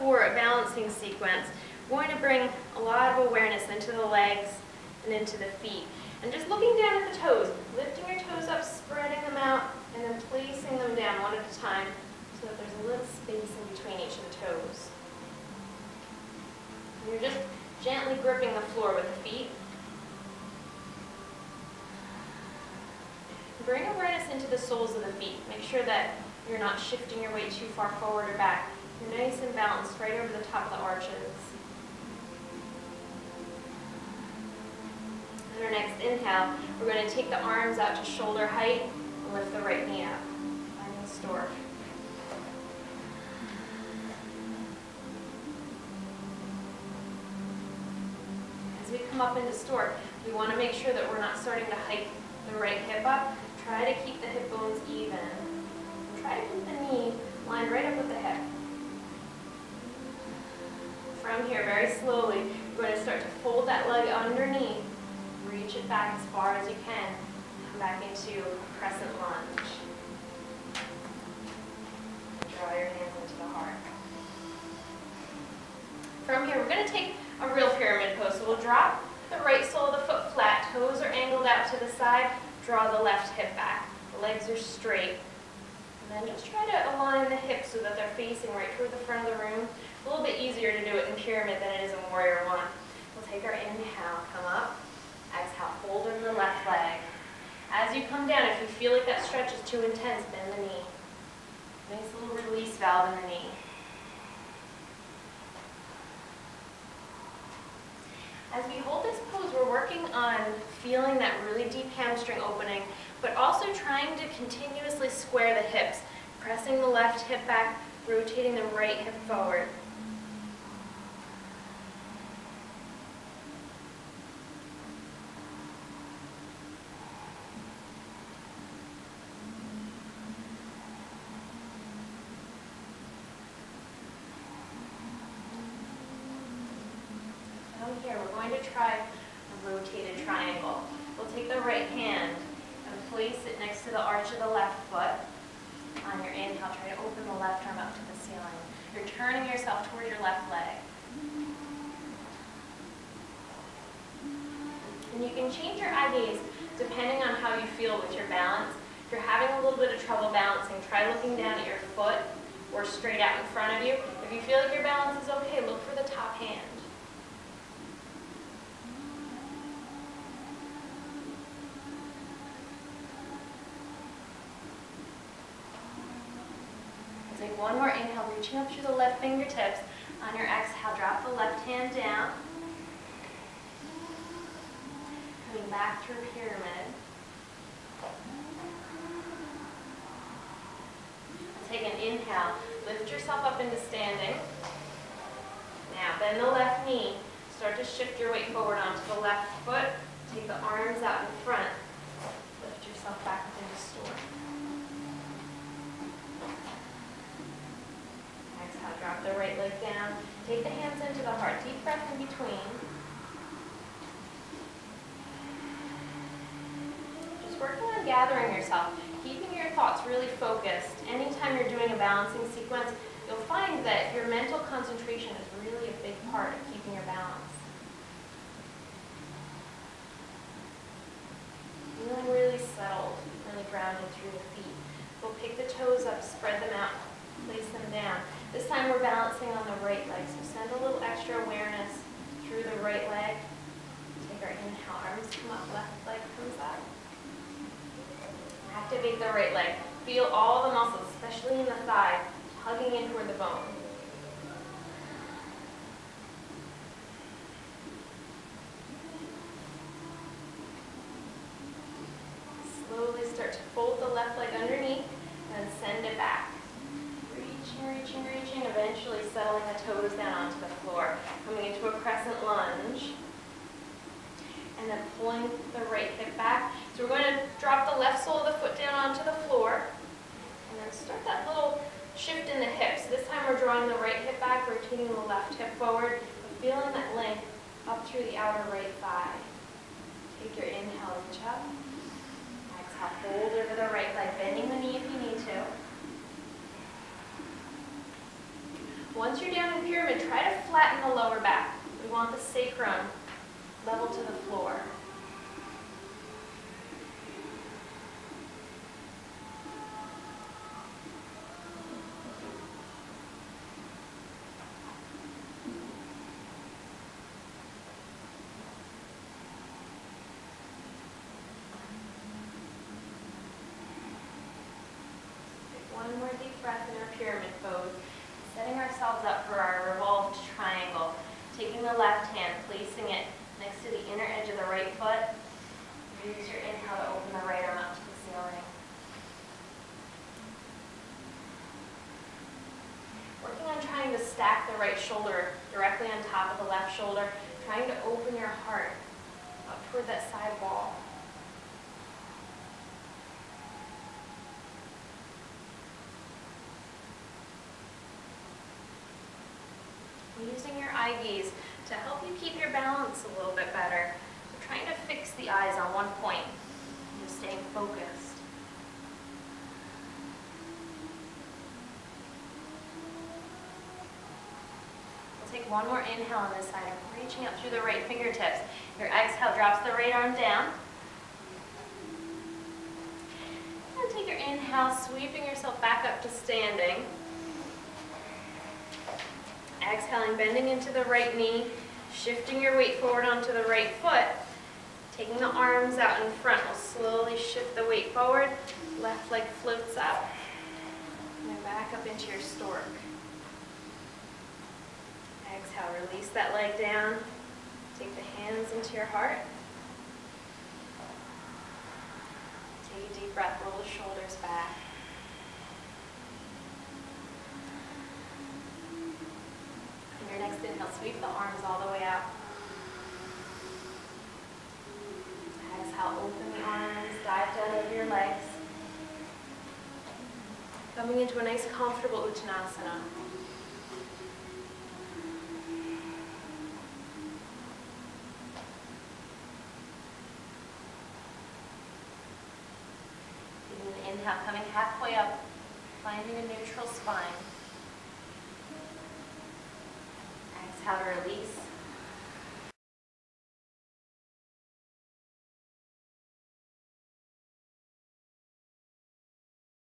for a balancing sequence, we're going to bring a lot of awareness into the legs and into the feet. And just looking down at the toes, lifting your toes up, spreading them out, and then placing them down one at a time so that there's a little space in between each of the toes. And you're just gently gripping the floor with the feet. Bring awareness into the soles of the feet. Make sure that you're not shifting your weight too far forward or back. You're nice and balanced right over the top of the arches. On our next inhale, we're going to take the arms out to shoulder height and lift the right knee up. Finding stork. As we come up into stork, we want to make sure that we're not starting to hike the right hip up. Try to keep the hip bones even. And try to keep the knee lined right up with the hip. From here, very slowly, we're going to start to fold that leg underneath. Reach it back as far as you can. Come back into a crescent lunge. Draw your hands into the heart. From here, we're going to take a real pyramid pose. So we'll drop the right sole of the foot flat. Toes are angled out to the side. Draw the left hip back. The legs are straight. And then just try to align the hips so that they're facing right toward the front of the room. It's a little bit easier to do it in pyramid than it is in warrior one. We'll take our inhale, come up. Exhale, fold over the left leg. As you come down, if you feel like that stretch is too intense, bend the knee. Nice little release valve in the knee. As we hold this pose, we're working on feeling that really deep hamstring opening, but also trying to continuously square the hips, pressing the left hip back, rotating the right hip forward. Here, we're going to try a rotated triangle. We'll take the right hand and place it next to the arch of the left foot. On your inhale, try to open the left arm up to the ceiling. You're turning yourself toward your left leg. And you can change your eye gaze depending on how you feel with your balance. If you're having a little bit of trouble balancing, try looking down at your foot or straight out in front of you. If you feel like your balance is okay, look for the top hand. Take one more inhale, reaching up through the left fingertips. On your exhale, drop the left hand down. Coming back through pyramid. Take an inhale, lift yourself up into standing. Now bend the left knee. Start to shift your weight forward onto the left foot. Take the arms out in front. Lift yourself back up into stork. Drop the right leg down. Take the hands into the heart. Deep breath in between. Just working on gathering yourself, keeping your thoughts really focused. Anytime you're doing a balancing sequence, you'll find that your mental concentration is really a big part of keeping your balance. Feeling really settled, really grounded through the feet. We'll pick the toes up, spread them out, place them down. This time we're balancing on the right leg, so send a little extra awareness through the right leg. Take our inhale, arms come up, left leg comes up. Activate the right leg. Feel all the muscles, especially in the thigh, hugging in toward the bone. Slowly start to fold the left leg underneath and send it back. Reaching, reaching, eventually settling the toes down onto the floor. Coming into a crescent lunge. And then pulling the right hip back. So we're going to drop the left sole of the foot down onto the floor. And then start that little shift in the hips. This time we're drawing the right hip back, rotating the left hip forward, and feeling that length up through the outer right thigh. Take your inhale, reach up. Exhale, fold over the right leg, bending the knee if you need to. Once you're down in pyramid, try to flatten the lower back. We want the sacrum level to the floor. One more deep breath in our pyramid pose. Setting ourselves up for our revolved triangle. Taking the left hand, placing it next to the inner edge of the right foot. Use your inhale to open the right arm up to the ceiling. Working on trying to stack the right shoulder directly on top of the left shoulder. Trying to open your heart up toward that side wall. Using your eye gaze to help you keep your balance a little bit better. So trying to fix the eyes on one point and staying focused. We'll take one more inhale on this side, reaching up through the right fingertips. Your exhale drops the right arm down. And take your inhale, sweeping yourself back up to standing. Exhaling, bending into the right knee, shifting your weight forward onto the right foot. Taking the arms out in front, we'll slowly shift the weight forward. Left leg floats up. And then back up into your stork. Exhale, release that leg down. Take the hands into your heart. Take a deep breath, roll the shoulders back. Your next inhale, sweep the arms all the way out. Exhale, open the arms, dive down over your legs. Coming into a nice comfortable Uttanasana. Taking an inhale, coming halfway up, finding a neutral spine. Exhale to release.